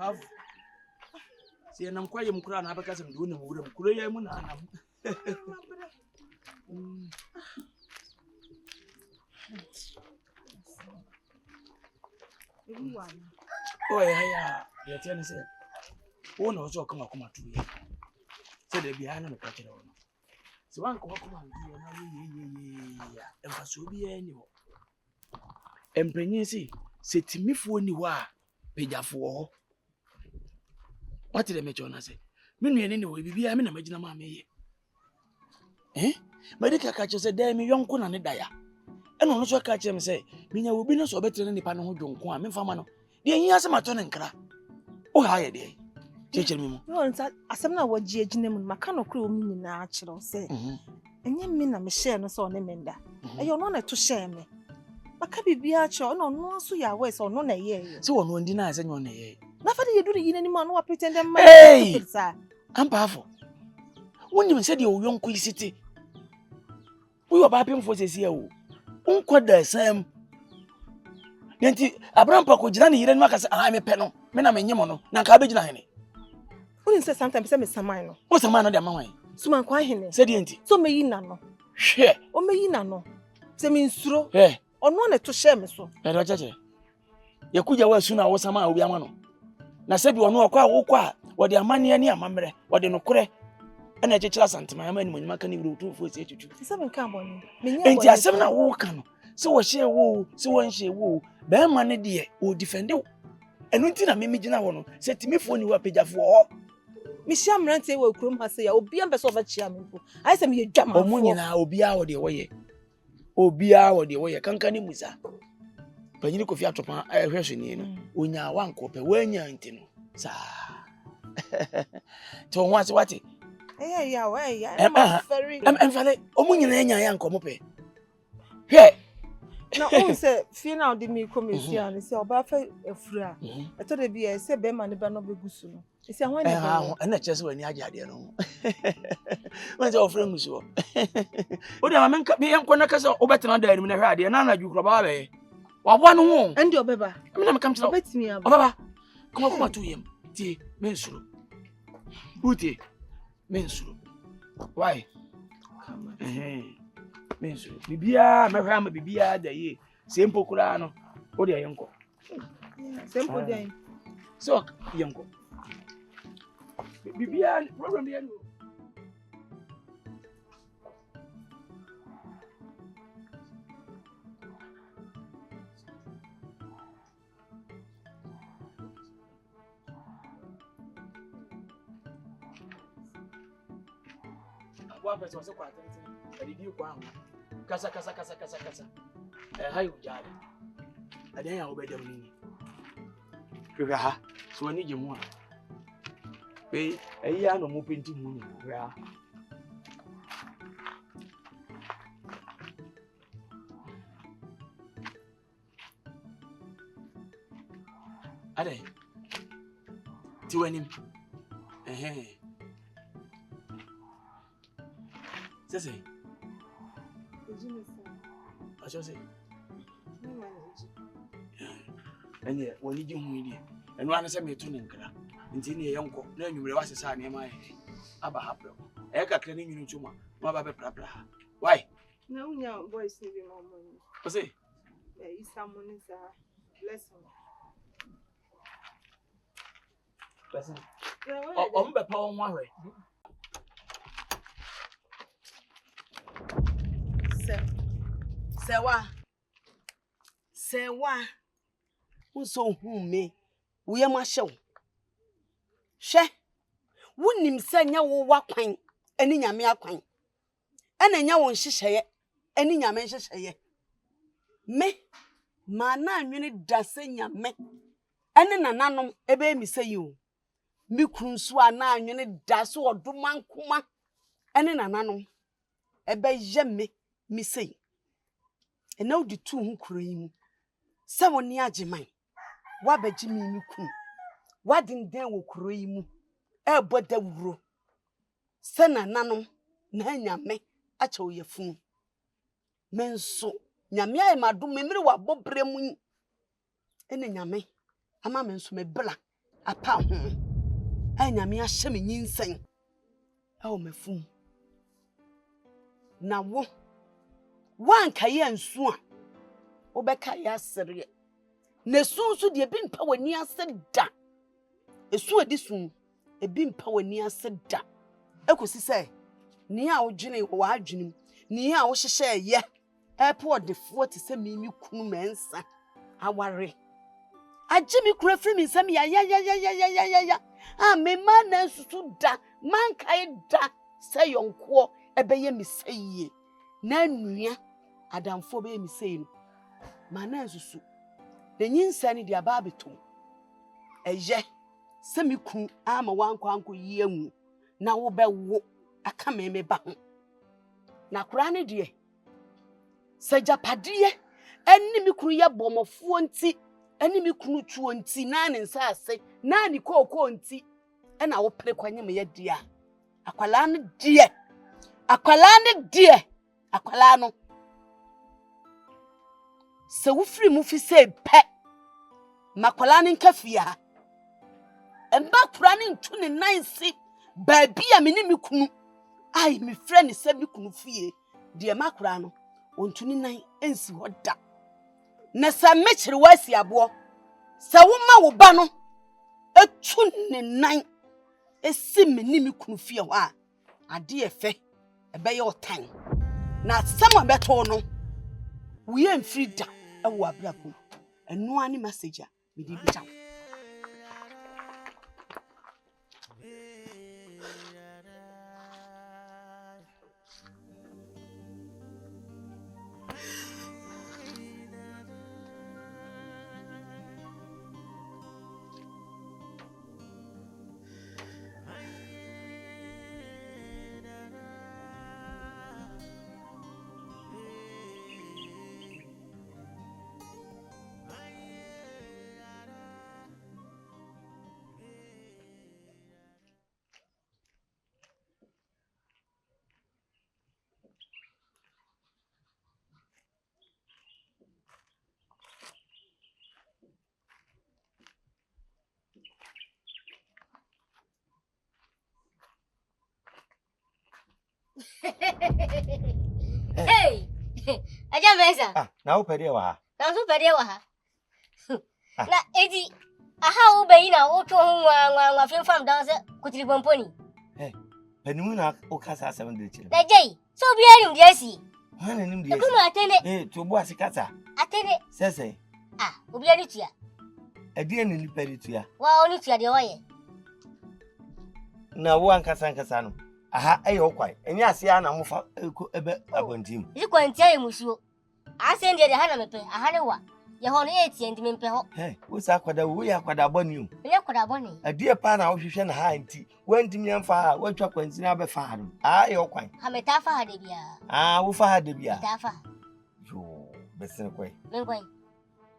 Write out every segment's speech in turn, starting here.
I've seen I'm quite a crown. I've got some doing a wood of Korean. Oh, yeah, yeah, tell me, sir. Oh, no, so come to you. Said they behind the catcher. So one come on, and for so be any. And pregnancy, say to me for any wa, pay for. What did I make you say? Me anyway, be I mean, imagine mammy. Eh? Medical catcher said, damn, young con and a dia. And also catch him say, Mina will be no so better than the pan who don't come in for man. The years of my turn and cry. Oh, hi, dear. Teach me. No, as I'm not what Jim Macano crew meaning natural say. And you mean I'm share no son emenda. And you're not to share me. Macabi be a child, no, so your ways or none a year. So one denies anyone a year. Nothing you do in any man who pretend them. Hey, I'm powerful. When you said your young queen city, we were bapping for this year. Unquad the same. Yanti, Abraham Paco, Janny, you didn't make us. I'm a penal. Men I'm a yamono, Nankabi. Who says sometimes I'm a samino? What's a man of their mind? Suman quite said Yanti. So may you know. Share. Or may you know. Say means through. Eh, or none to share me so. Roger. Yakuja was soon. I was a man of Yamano. Na said you are no qua, what their money and your mamre, what the no cure. And I just sent my man when Macani will do for 7 carbon. Ain't ya 7 walking? So was she woo, so when she woo, bear money dear, will defend you. And until I'm imagine I want to say to me for you a page for Miss Shamrante will crum her say, I'll be a best of a chairman. I say me a jam or money and I will be out the way. Oh, be out the way, I can't can him. But you could have to my question, when you are one copper, when you're in Tino. Sir. To once what? Yeah, very. I'm Valley, Omunian, young come up. Here. Now, only say, fear now did me come here and say, about a free. I thought it be a say, Beman, the Bano Begusuno. It's a one and not just when you know. When's our friend was you? What am I be young Quanacas or better than the radio, and Anna you probably. Or one more. And your baby. I mean, I'm come to bet me. Baba, come over to him. Tea, Mensu. Booty, Mensu. Why? Mensu. Bibia, my grandma, Bibia, the ye. Simple Curano. Or the uncle. Simple day. So, uncle. Bibia, problem. One person was quite a review. Casa. How you jolly? I didn't obey them. So I need you more. Pay a year no more painting moon. Are they? To any? Say, I shall say, and yet, when you do me, and one is a tuning car, and in your uncle, then you will ask a sign in my Abba Happel. Eka cleaning you to my Baba Prapra. Why? No, boys, living more money. I say, someone is a blessing. On the poem one way. Sewa. Unso me. We are my show. She. Wouldn't send wo wakwan. Any yamia kwan. And then ya won't share any yamen share. Me. Mana muni dancing me. And then ananum ebe mi say you. Mi kunswa na yuni dasu or duman kuma. And then ananum ebe jemme mi say. And now the two who cream. Someone near Jimmy. What be Jimmy Nukum? What didn't they will cream? But the wuro. Sena nanum, Nanya me, at your fool. Men so, Yamia, my doom, me, what Bob Bremun. And then Yame, a mamma so me black. apa ho anyame ahye me nyinsen o mafum na wo wanka ye nsu a obeka ya sere na sunsu de bi mpa wani ase da esu edi sun ebi mpa wani ase da ekosi se ni a wo dwene wo adwenem ni a wo hyehye ye airport defo te se mimi kunu mensa aware agye mi kura firi mi nsam ya ah me ma na susu da man kai da se yonko ebeye mi seye na nua adamfo be mi seye no ma na susu de nyinsa ni dia ba beto eye se mi kun ama wanko yi amu na wo be wo aka me ba ho na kura ne de se japade eni mi kunu ye bomofo nti eni mi kunu tuo nti na ne nsa ase na ni kokoo nti ena wo pere kwanye me ye dia akwala ne akwala no se wo firi mu fi se pe makwala ne nkafia emba kura ne ntu ne nansi baabi a me ni mi kunu ai mi frɛ ne se mi kunu fie de makura no ontu ne nan ensi hoda na sa mechiri wasi abo sa wo ma wo ba no etu ne nan esi me ni mi kunu fie ho a ade efe ebeye otan na sama beto no wo ye mfrida ewo abrako enu ani message a me di bi tawo Hey, aja mesa. Ah, na upede wa ha. Na so pede wa ha. Na edi aha wo bayi na wo to ho nwa fimfam dan se kutiri pomponi. Eh, panimu na o kasa 7 de chire. Na jei, so bi anim de asi. Ha na nim de asi. Kuma atene. Eh, to bo asikata. Atene. Sese. Ah, obi ani tua. Edi eni ni pedi tua. Wa oni tua de woye. Na wo ankasa no. Aha, eyo kwai. Eni asia na mofa ebe abontim. Isi kwantia emusuo. Asen de ha na mepe, aha ne wa. Ye ho no etie ndi mempe ho. Wo sa kwada wo ya kwada boni o. Ele kwada boni. Adie pa na wo hwehwe na ha nti. Wantimi amfa ha, watwa kwanti na be fa ha no. Ah, eyo kwai. Ha meta fa ha de bia. Ah, wo fa ha de bia. Meta fa. Yo, besene kwai. Men kwai.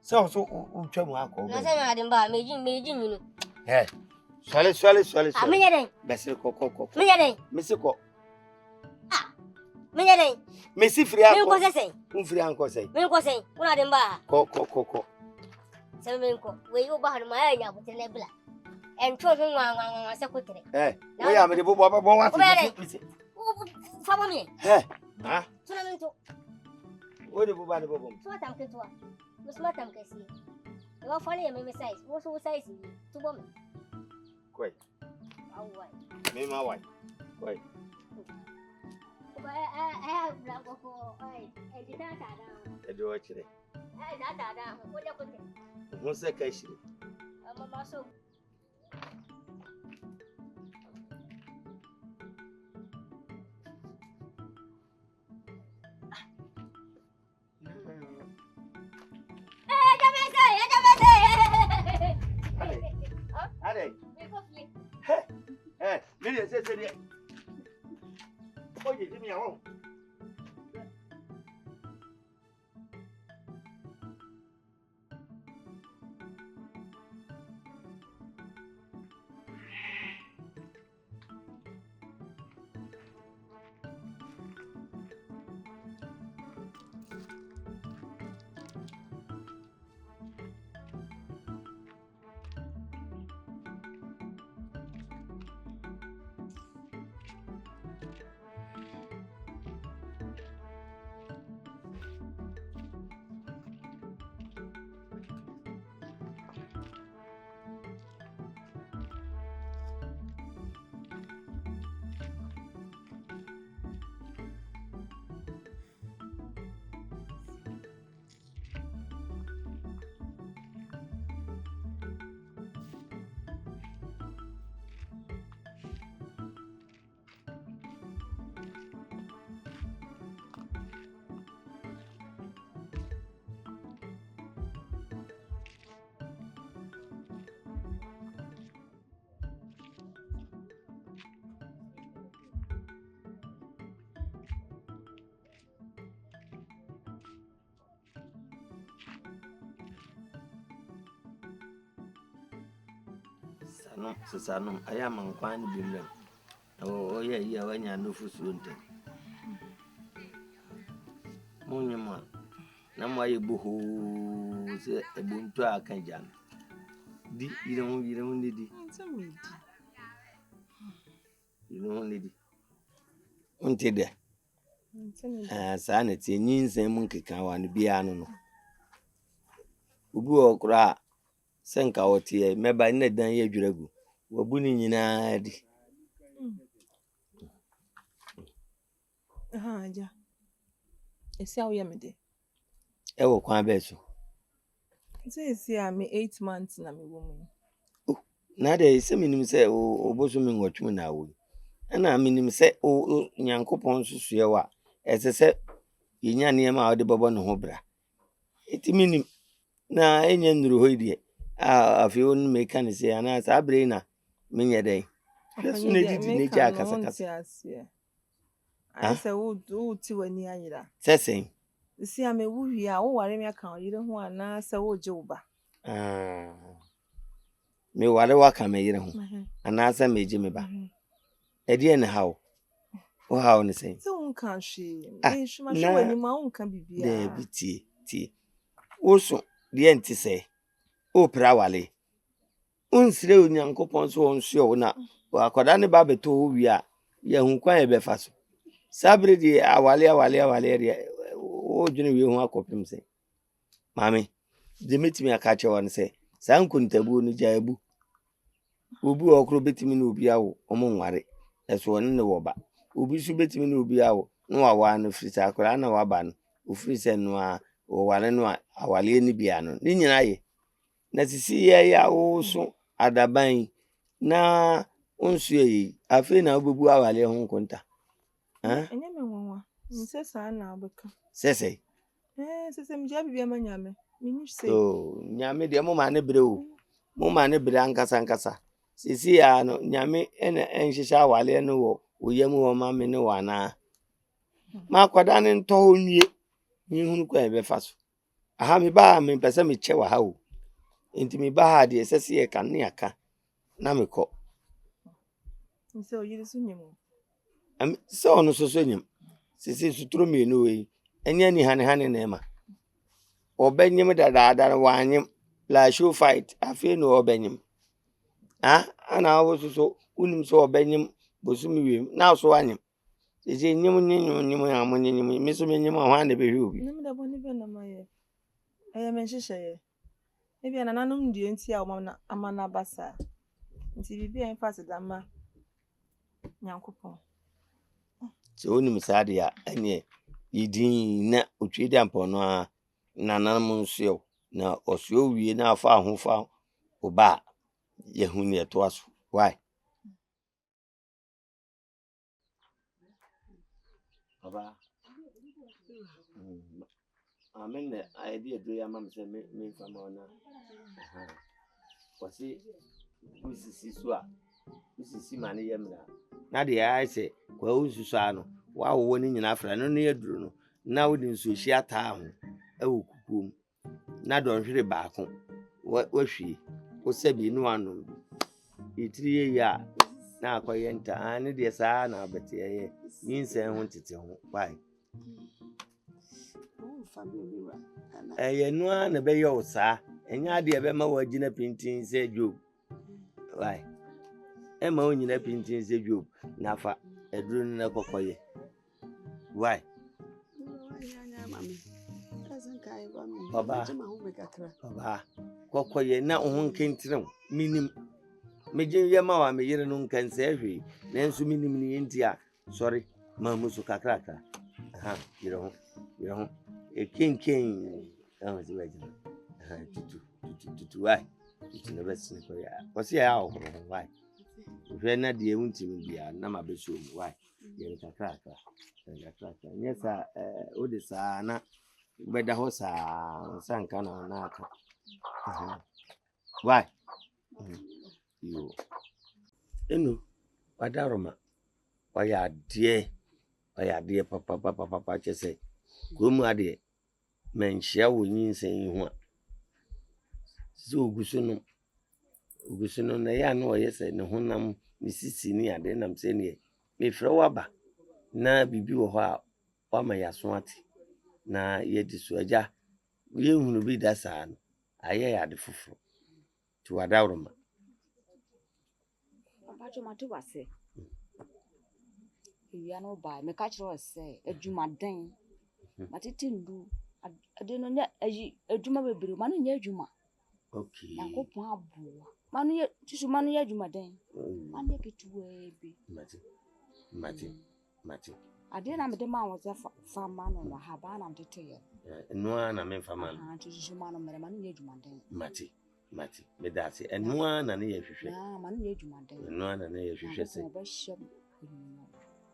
So utwa mu akọ. Na se na de mba meji nyinu. Swale. Amenya den. Besene kokoko. Menya den. Mesiko. Menya den. Mesi firi akọ. Men ko sesen. Unfiri anko sei. Men ko sen. Una de mba. Ko. Se men ko. We yo ba han ma anya botene bla. En tro ho nwa se kotere. We ya me de bobo wa ti. Fa ba mi. Ha? Tuna men to. We de bobo de bobo. So tam ke to. Musma tam ke si. E wa fa ne me size. Wo so size ni. To bo me. Koi. Awai. Me ma wai. Koi. Bla ko ai. E di ta da. E do chire. Da. Ko de ko te. Mo se kai shire. Mama so. Ade. Mire se de. Oye, dime ahora. no sesa no aya man kwan bi mrem o ye wanya no fusuo ntem munyuma na mo aye boho se ebuntu aka jan di yire ho ni di unti de sa na ti nyinsen mun keka wa no bia no ubu okra senka wotie meba na dan ye dwuragu wabu ni nyina di aja esi awo yemede ewo kwan be so esi a me 8 months na me wo mu na de se minim se oboso mi nwotwum na wo na minim se o nyankopon susue wa ese se yenya ne ma ode bobo ne ho bra eti minim na enye nduru ho die afi on me kan se ana sa bre na menye den yesu ne didi ne ja kasa I say wo ti wani anyira sesen si a me wuwi a wo ware me aka yire ho ana se wo je wo ba me ware waka me yire ho ana sa me je me ba edi ene hawo o hawo ne sen so nka hwe me shuma hwe wani ma nka bibia de biti wo so de enti se o pra wale unsire onyankopon so onsuo na akoda ne ba beto wi a ye hu kwan e be fa so sabre di awale o junu wi hu akopim se mami demetimi aka chewa ne se san kuntabu no jaabu obi okro betimi na obi awo omo nware eso ne wo ba obi su betimi na obi awo no wa no frisa akora na wa ba no ofrise no a o wale no awale ni bia no ni nyina ye na sisi ye ya wo so adaban na onsu yi afi na obebu awale ho nkonta enye me nwanwa nse sa na abeka sese sese mja bibia manyame minyi se so nyame de mo ma ne bre o mo ma ne bre ankasa sisi ya no nyame ene enhihya awale no wo oyem wo ma me ne wana ma kwada ne nto onwie ni hunu kwa be fa so aha me ba me pese me che wa ha o enti me ba ha de sese ye kan ne aka na me ko nse oyiri su nyemo so ono so nyem sisi suturo me no we enya ni hane na ema obenyem dada wanyem la show fight afi no obenyem ana wo so unim so obenyem bosumi we na so anyem sisi nyem amonyem me so menyem ho ane be hwe obi nem da boni be na maye men hihye e bia nananum die nti a amana basa nti bibia emphasize dama nyankopon so unim saade ya anye yidin na otwede ampono a nananum nso na oso wie na afa ahofa oba yehunu eto aso why baba amen idea do ya mam se me fama ona kwasi usisi so a usisi mane yemra na de ya se kwa ususu ano wa wo ni nyina afra no ne aduro no na wo de nso hyi ata ho ewo kukum na don hwere baako wa hwie wo sabi no ano itiri ya na akoye nta ne de saa na abete ye nyinsen ho tete ho why no na be yo saa enya de be ma wagina pintin se job why ma onyina pintin se job na fa eduru na kokoye why baba kokoye na ohun kentirem minim meje ye ma wa me yire no nkan se hwe na enso minim ni enti a sorry ma musu kakraka yire ho ekenken se wajina tutu why tutu na besi ko ya wasi ya ahoro why hwe na de ewuntim bia na ma beso why yire kakraka nyesa odi sa na beda ho sa sanka na aka why yo enu wadaroma oya de papa chese gomu ade menhia wo nyinsen hu a so ogusu no Ugusuno na ya no yese ne honam ne sisi ni ade nam se ne me frɛ waba na bibi wo ho a wa ma yaso ate na ye di so agya ye hunu bi da saa no aye ya de foforo ti wadawroma Abajo ma to wase ya no ba me ka kire se adwumaden matete ndu ade no nya ayi adwuma bebre ma no nya adwuma okay yakopon abu ma no ye tusu ma no ye adwumaden ma no ye ketuwe bi mati ade na me de ma wo za fa ma no wa ha ba na mtete ye enua na me fama tusu ma no mere ma no ye adwumaden mati me da se enua na ne ye hwehwe ma no ye adwumaden enua na ne ye hwehwe se ba hyem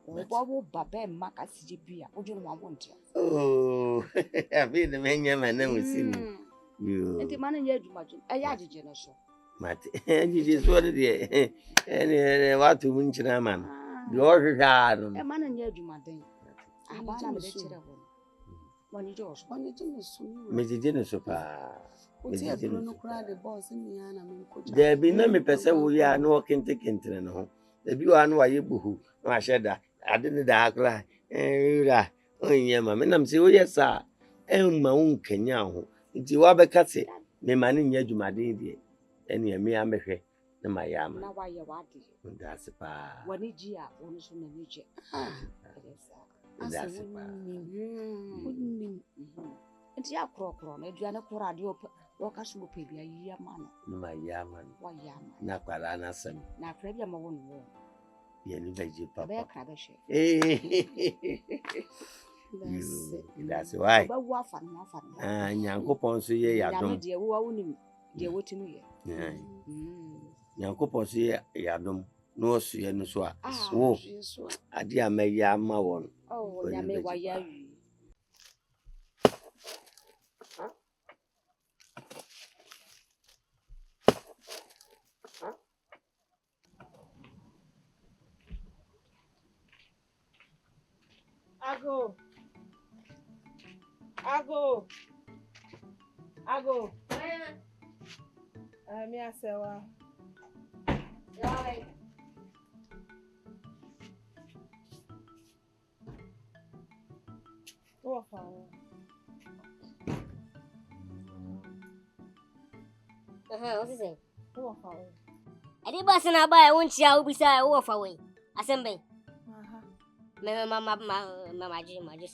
Obo babe maka sije bia ojo no abontia oh abi ne menya mana musini yo enti mana nya adwumadwum eya agege no so mate agege so de ene watu munchina man bi o hwehwa no e mana nya adwumaden aba na me de kire ho woni jo so mejeje ne so pa mejeje no kura de boss ni ana me nkoja de bi na me pese wo ya no kente kente no ho de bi wa no wa ye buhu no aheda ade ne da akra ra onye ma me nam se wo yesa ma won kanya ho nti wa be kase me ma ne nya adwumaden de ene me amehwe na ma ya ma na wa ye wa de nda se pa woni ji a woni so na ni je nda se pa nti ya kro na aduane kro ade o ka so pe bia yi ya ma no na ma ya ma wa ya ma na kwala na sam na akra bia ma woni wo ye ni beji papa be kra be she that's why ba wa fa no nyankopon so ye yadom ya de wo woni de wotinu ye nyankopon so ye yadom no so ye no so a wo ade amaya ma won oh ya me wa ya wi Ago. Me asewa. Yawe. Wo fawo. What's it? Wo fawo. Ade ba sana ba ya wonchi a ubisa wo fa we. Asembe. Me mama ji. Me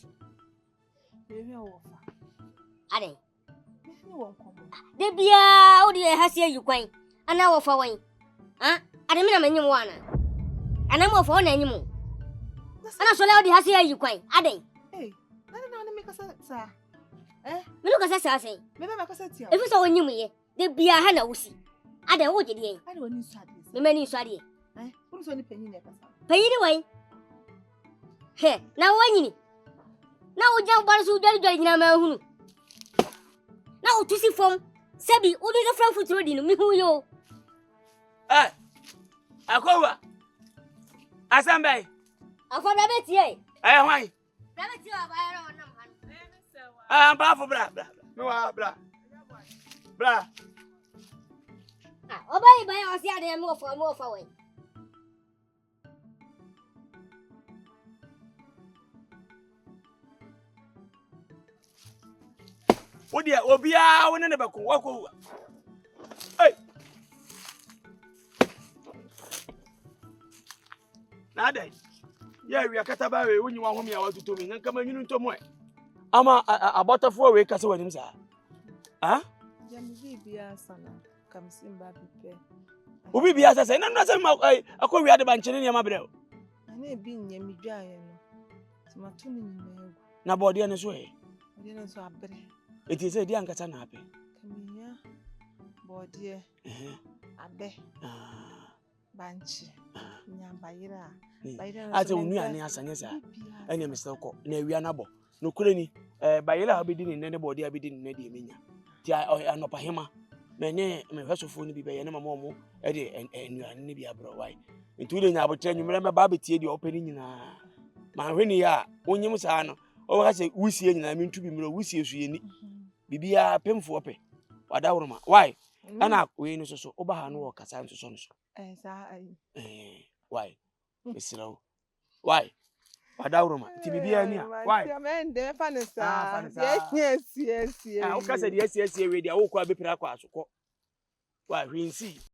wo fa. Ade. De bia o de ha se ayi kwan ana wo fa wan ade me na manyim wana ana mo fa ona anyim ana so la o de ha se ayi kwan ade na me kasa sa me no kasa sa sei me ba kasa tia e fi so onyim ye de bia ha na wusi ade wo je de ade woni su ade me mani su ade woni so ni panyin ne kasa panyin wan he na wanyini na o jam bar su jari nyina ma hunu na utusi fom sebi odi no fra futuro di no mi hu yo akowa asambai afọ bra betie hwan bra betie ba ya ro nam han ba fo bra me wa bra obai ba ya osi ade me ofo we Odia obia woni ne beko wako nada ya wi akata ba we wonyi wa homi a watuto mi nka manyunu ntomo ama abotafo we kase wanim sa jamu bibia sana kamsimba bipe obi bia sasa na no sema akọ wi ade ba nkyene ne ma brɛ na ebi nya mi dwaye no tomato ni nyina na bode ne so bode ne so abre eti se di ankasa na ape kamiya bode abe banchi nyambayira ate onu ane asanye sa ene mesel ko na awia na bo no kure ni bayila abedi ni ne bode abedi ni ne de menya ti anopa hema me hwesofo ni bi be ye ne mama omo e de enuane ni bi abro wai ntu de nya abotre nwumre me ba betie de opani nyina ma hweni ya onyim sa no o ka se wusie nyina me ntu bi mro wusie su ye ni bibia pemfo ope wadawroma why ana we no so oba ha no kasa nso so no so Sa ai. Why mesirawo why wadawroma ti bibia ni a why Men de fa ne fa sa. ne sa. Yes. o kasa de yes we dia wo kwa bepira kwa asokọ why hwinsi